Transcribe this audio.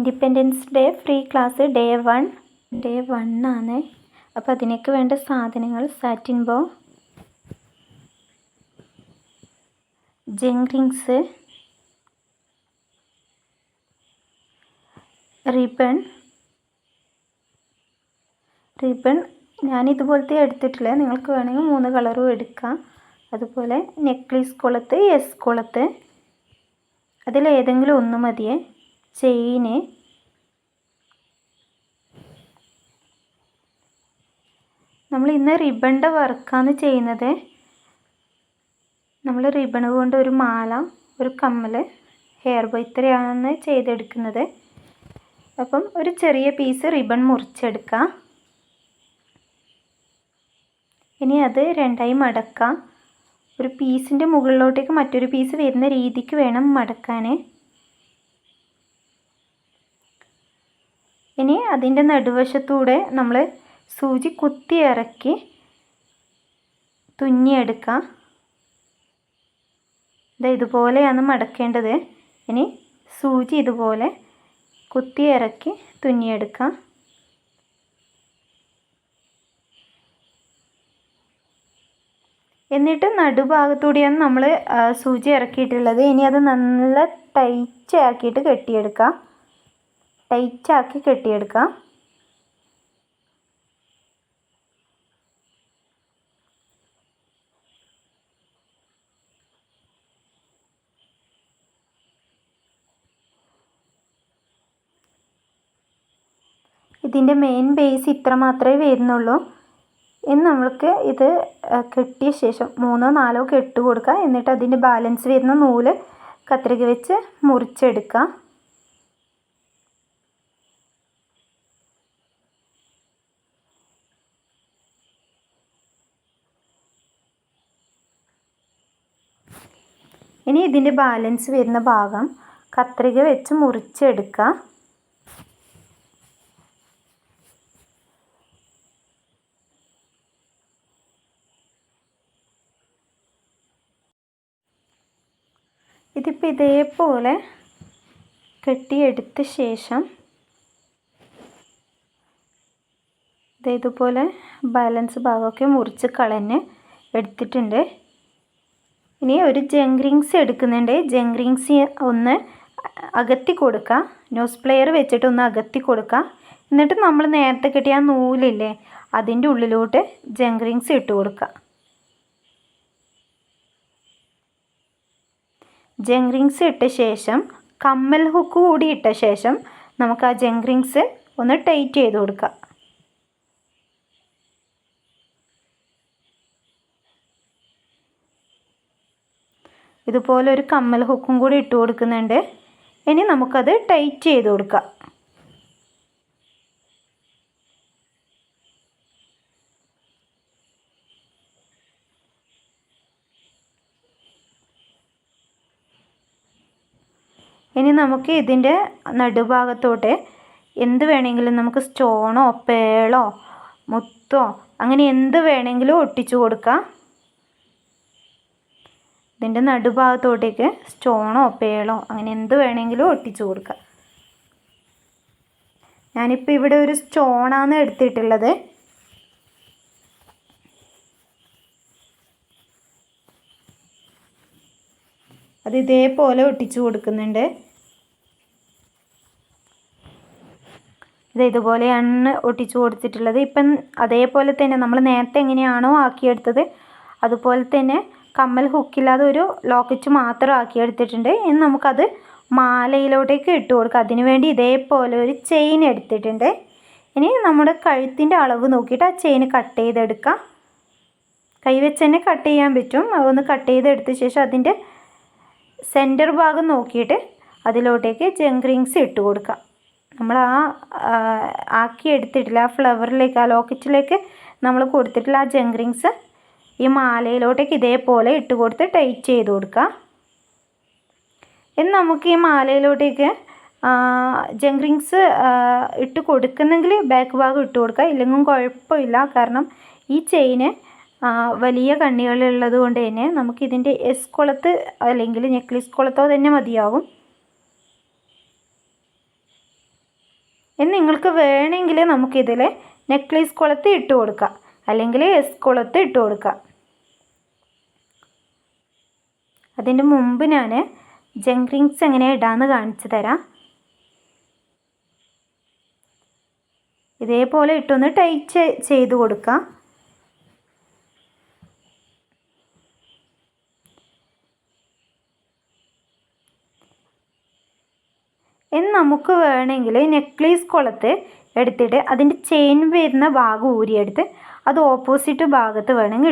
Independence day free class day 1 ആണ്. അപ്പോൾ അതിനൊക്കെ വേണ്ട സാധനങ്ങൾ സാറ്റിൻ ബോ, ജെങ്ക്രിങ്സ്, റിബൺ ഞാനിതുപോലത്തെ എടുത്തിട്ടില്ല, നിങ്ങൾക്ക് വേണമെങ്കിൽ 3 കളറും എടുക്കാം. അതുപോലെ നെക്ലേസ് കൊളുത്ത്, എസ് കൊളുത്ത്, അതിലേതെങ്കിലും ഒന്ന് മതിയേ. ചെയിന്, നമ്മൾ ഇന്ന് റിബണിൻ്റെ വർക്കാണ് ചെയ്യുന്നത്. നമ്മൾ റിബൺ കൊണ്ട് ഒരു മാല, ഒരു കമ്മൽ, ഹെയർ ബോ ഇത്രയാണ് ചെയ്തെടുക്കുന്നത്. അപ്പം ഒരു ചെറിയ പീസ് റിബൺ മുറിച്ചെടുക്കാം. ഇനി അത് 2ആയി മടക്കാം. ഒരു പീസിൻ്റെ മുകളിലോട്ടേക്ക് മറ്റൊരു പീസ് വരുന്ന രീതിക്ക് വേണം മടക്കാൻ. ഇനി അതിൻ്റെ നടുവശത്തൂടെ നമ്മൾ സൂചി കുത്തി ഇറക്കി തുന്നിയെടുക്കാം. ഇതുപോലെയാണ് മടക്കേണ്ടത്. ഇനി സൂചി ഇതുപോലെ കുത്തി ഇറക്കി തുന്നിയെടുക്കാം. എന്നിട്ട് നടുഭാഗത്തൂടെയാണ് നമ്മൾ സൂചി ഇറക്കിയിട്ടുള്ളത്. ഇനി അത് നല്ല ടൈറ്റാക്കി കെട്ടിയെടുക്കാം. ഇതിൻ്റെ മെയിൻ ബേസ് ഇത്ര മാത്രമേ വരുന്നുള്ളൂ. ഇനി നമ്മൾക്ക് ഇത് കെട്ടിയ ശേഷം 3ഓ 4ഓ കെട്ട് കൊടുക്കുക. എന്നിട്ട് അതിൻ്റെ ബാലൻസ് വരുന്ന നൂല് കത്രിക വെച്ച് മുറിച്ചെടുക്കുക. ഇനി ഇതിൻ്റെ ബാലൻസ് വരുന്ന ഭാഗം കത്രിക വെച്ച് മുറിച്ചെടുക്കുക. ഇതിപ്പോൾ ഇതേപോലെ കെട്ടിയെടുത്ത ശേഷം ഇതുപോലെ ബാലൻസ് ഭാഗമൊക്കെ മുറിച്ച് കളഞ്ഞ് എടുത്തിട്ടുണ്ട്. ഇനി ഒരു ജെങ്ക്രിങ്സ് എടുക്കുന്നുണ്ട്. ജെങ്ക്രിങ്സ് ഒന്ന് അകത്തി കൊടുക്കുക. ന്യൂസ് പ്ലെയർ വെച്ചിട്ട് ഒന്ന് അകത്തി കൊടുക്കുക. എന്നിട്ട് നമ്മൾ നേരത്തെ കെട്ടിയ ആ നൂലില്ലേ, അതിൻ്റെ ഉള്ളിലോട്ട് ജെങ്ക്രിങ്സ് ഇട്ട് കൊടുക്കുക. ജെങ്ക്രിങ്സ് ഇട്ട ശേഷം കമ്മൽ ഹുക്ക് കൂടി ഇട്ട ശേഷം നമുക്ക് ആ ജെങ്ക്രിങ്സ് ഒന്ന് ടൈറ്റ് ചെയ്ത് കൊടുക്കാം. ഇതുപോലെ ഒരു കമ്മൽ ഹുക്കും കൂടി ഇട്ട് കൊടുക്കുന്നുണ്ട്. ഇനി നമുക്കത് ടൈറ്റ് ചെയ്ത് കൊടുക്കാം. ഇനി നമുക്ക് ഇതിൻ്റെ നടുഭാഗത്തോട്ട് എന്ത് വേണമെങ്കിലും നമുക്ക് സ്റ്റോണോ പേളോ മുത്തോ അങ്ങനെ എന്ത് വേണമെങ്കിലും ഒട്ടിച്ചു കൊടുക്കാം. ഇതിൻ്റെ നടുഭാഗത്തോട്ടേക്ക് സ്റ്റോണോ പേളോ അങ്ങനെ എന്ത് വേണമെങ്കിലും ഒട്ടിച്ചു കൊടുക്കാം. ഞാനിപ്പോൾ ഇവിടെ ഒരു സ്റ്റോണാണ് എടുത്തിട്ടുള്ളത്. അത് ഇതേപോലെ ഒട്ടിച്ചു കൊടുക്കുന്നുണ്ട്. ഇതുപോലെയാണ് ഒട്ടിച്ചു കൊടുത്തിട്ടുള്ളത്. ഇപ്പം അതേപോലെ തന്നെ നമ്മൾ നേരത്തെ എങ്ങനെയാണോ ആക്കിയെടുത്തത് അതുപോലെ തന്നെ കമ്മൽ ഹുക്കില്ലാതെ ഒരു ലോക്കറ്റ് മാത്രം ആക്കിയെടുത്തിട്ടുണ്ട്. ഇനി നമുക്കത് മാലയിലോട്ടേക്ക് ഇട്ട് കൊടുക്കാം. അതിന് വേണ്ടി ഇതേപോലെ ഒരു ചെയിൻ എടുത്തിട്ടുണ്ട്. ഇനി നമ്മുടെ കഴുത്തിൻ്റെ അളവ് നോക്കിയിട്ട് ആ ചെയിൻ കട്ട് ചെയ്തെടുക്കാം. കൈവച്ച് തന്നെ കട്ട് ചെയ്യാൻ പറ്റും. അതൊന്ന് കട്ട് ചെയ്തെടുത്ത ശേഷം അതിൻ്റെ സെൻറ്റർ ഭാഗം നോക്കിയിട്ട് അതിലോട്ടേക്ക് ജെങ്ക്രിങ്സ് ഇട്ട് കൊടുക്കാം. നമ്മൾ ആക്കിയെടുത്തിട്ടില്ല ആ ഫ്ലവറിലേക്ക്, ആ ലോക്കറ്റിലേക്ക് നമ്മൾ കൊടുത്തിട്ടുള്ള ആ ജെങ്ക്രിങ്സ് ഈ മാലയിലോട്ടേക്ക് ഇതേപോലെ ഇട്ട് കൊടുത്ത് ടൈറ്റ് ചെയ്ത് കൊടുക്കുക. ഇനി നമുക്ക് ഈ മാലയിലോട്ടേക്ക് ജെങ്ക്രിങ്സ് ഇട്ട് കൊടുക്കുന്നെങ്കിൽ ബാക്ക് ഭാഗം ഇട്ട് കൊടുക്കുക. ഇല്ലെങ്കിലും കുഴപ്പമില്ല. കാരണം ഈ ചെയിന് വലിയ കണ്ണികളുള്ളത് കൊണ്ട് തന്നെ നമുക്കിതിൻ്റെ എസ് കുളത്ത് അല്ലെങ്കിൽ നെക്ലേസ് കുളത്തോ തന്നെ മതിയാവും. ഇനി നിങ്ങൾക്ക് വേണമെങ്കിൽ നമുക്കിതിൽ നെക്ലേസ് കൊളുത്ത് ഇട്ട് കൊടുക്കാം, അല്ലെങ്കിൽ എസ് കൊളുത്ത് ഇട്ട് കൊടുക്കാം. അതിൻ്റെ മുമ്പ് ഞാൻ ജംഗ് റിങ്സ് എങ്ങനെ ഇടാമെന്ന് കാണിച്ചു തരാം. ഇതേപോലെ ഇട്ടൊന്ന് ടൈറ്റ് ചെയ്ത് കൊടുക്കാം. ഇനി നമുക്ക് വേണമെങ്കിൽ നെക്ലേസ് കൊളുത്ത് എടുത്തിട്ട് അതിൻ്റെ ചെയിൻ വരുന്ന ഭാഗം ഊരിയെടുത്ത് അത് ഓപ്പോസിറ്റ് ഭാഗത്ത് വേണമെങ്കിൽ